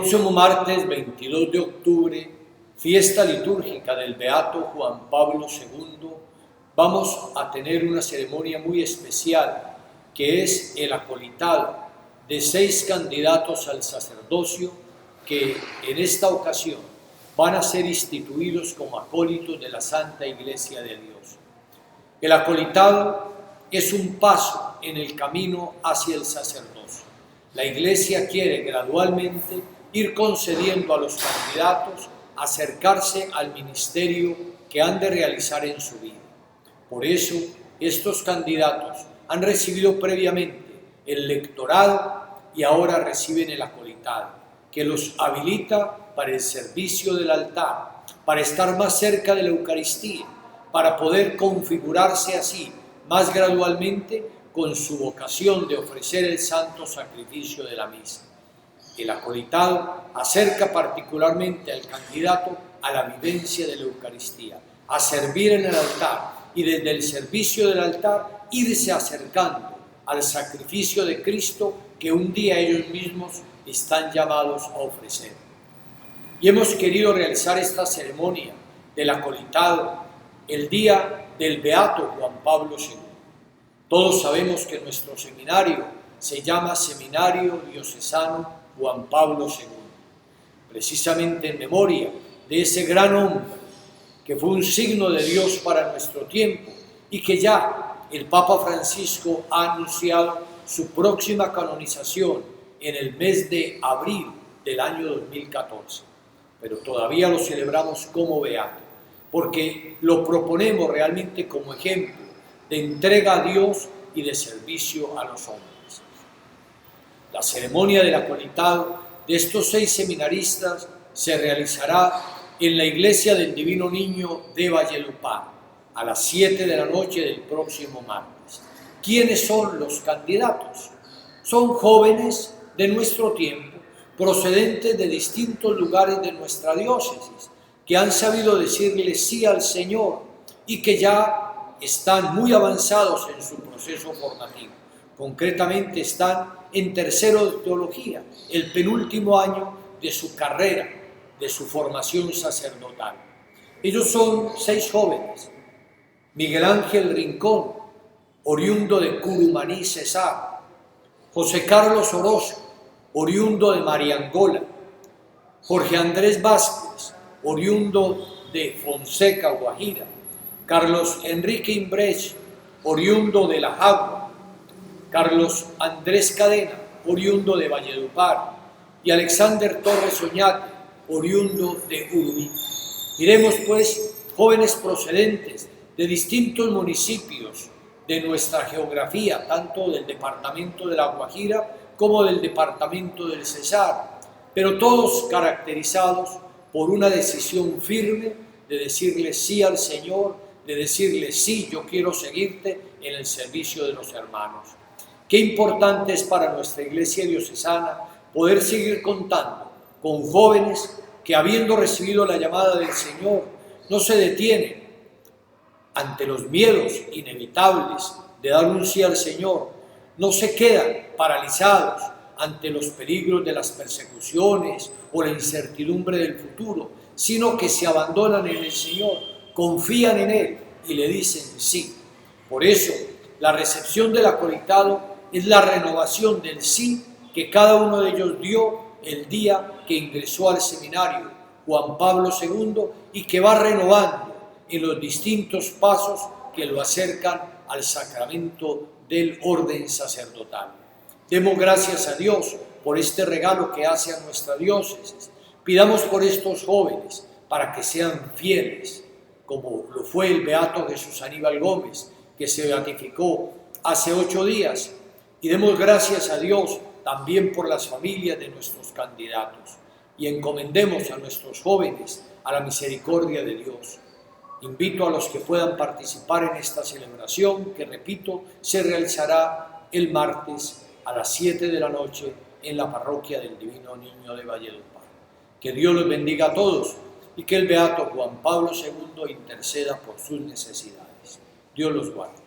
Próximo martes 22 de octubre, fiesta litúrgica del Beato Juan Pablo II, vamos a tener una ceremonia muy especial, que es el acolitado de 6 candidatos al sacerdocio que en esta ocasión van a ser instituidos como acólitos de la Santa Iglesia de Dios. El acolitado es un paso en el camino hacia el sacerdocio. La Iglesia quiere gradualmente ir concediendo a los candidatos acercarse al ministerio que han de realizar en su vida. Por eso, estos candidatos han recibido previamente el lectorado y ahora reciben el acolitado, que los habilita para el servicio del altar, para estar más cerca de la Eucaristía, para poder configurarse así más gradualmente con su vocación de ofrecer el santo sacrificio de la misa. El acolitado acerca particularmente al candidato a la vivencia de la Eucaristía, a servir en el altar y desde el servicio del altar irse acercando al sacrificio de Cristo que un día ellos mismos están llamados a ofrecer. Y hemos querido realizar esta ceremonia del acolitado el día del Beato Juan Pablo II. Todos sabemos que nuestro seminario se llama Seminario Diocesano Juan Pablo II, precisamente en memoria de ese gran hombre que fue un signo de Dios para nuestro tiempo y que ya el Papa Francisco ha anunciado su próxima canonización en el mes de abril del año 2014. Pero todavía lo celebramos como beato, porque lo proponemos realmente como ejemplo de entrega a Dios y de servicio a los hombres. La ceremonia del acolitado de estos 6 seminaristas se realizará en la Iglesia del Divino Niño de Valledupar a las 7 de la noche del próximo martes. ¿Quiénes son los candidatos? Son jóvenes de nuestro tiempo, procedentes de distintos lugares de nuestra diócesis, que han sabido decirle sí al Señor y que ya están muy avanzados en su proceso formativo. Concretamente están en tercero de teología, el penúltimo año de su carrera, de su formación sacerdotal. Ellos son 6 jóvenes: Miguel Ángel Rincón, oriundo de Curumaní, Cesar; José Carlos Orozco, oriundo de Mariangola; Jorge Andrés Vázquez, oriundo de Fonseca, Guajira; Carlos Enrique Imbrecht, oriundo de La Jagua; Carlos Andrés Cadena, oriundo de Valledupar; y Alexander Torres Oñate, oriundo de Urumí. Miremos pues jóvenes procedentes de distintos municipios de nuestra geografía, tanto del departamento de La Guajira como del departamento del Cesar, pero todos caracterizados por una decisión firme de decirle sí al Señor, de decirle sí, yo quiero seguirte en el servicio de los hermanos. Qué importante es para nuestra Iglesia diocesana poder seguir contando con jóvenes que, habiendo recibido la llamada del Señor, no se detienen ante los miedos inevitables de dar un sí al Señor, no se quedan paralizados ante los peligros de las persecuciones o la incertidumbre del futuro, sino que se abandonan en el Señor, confían en Él y le dicen sí. Por eso, la recepción del acolitado es la renovación del sí que cada uno de ellos dio el día que ingresó al seminario Juan Pablo II y que va renovando en los distintos pasos que lo acercan al sacramento del orden sacerdotal. Demos gracias a Dios por este regalo que hace a nuestra diócesis. Pidamos por estos jóvenes para que sean fieles, como lo fue el beato Jesús Aníbal Gómez, que se beatificó hace 8 días. Y demos gracias a Dios también por las familias de nuestros candidatos y encomendemos a nuestros jóvenes a la misericordia de Dios. Invito a los que puedan participar en esta celebración, que repito, se realizará el martes a las 7 de la noche en la parroquia del Divino Niño de Valledupar. Que Dios los bendiga a todos y que el beato Juan Pablo II interceda por sus necesidades. Dios los guarde.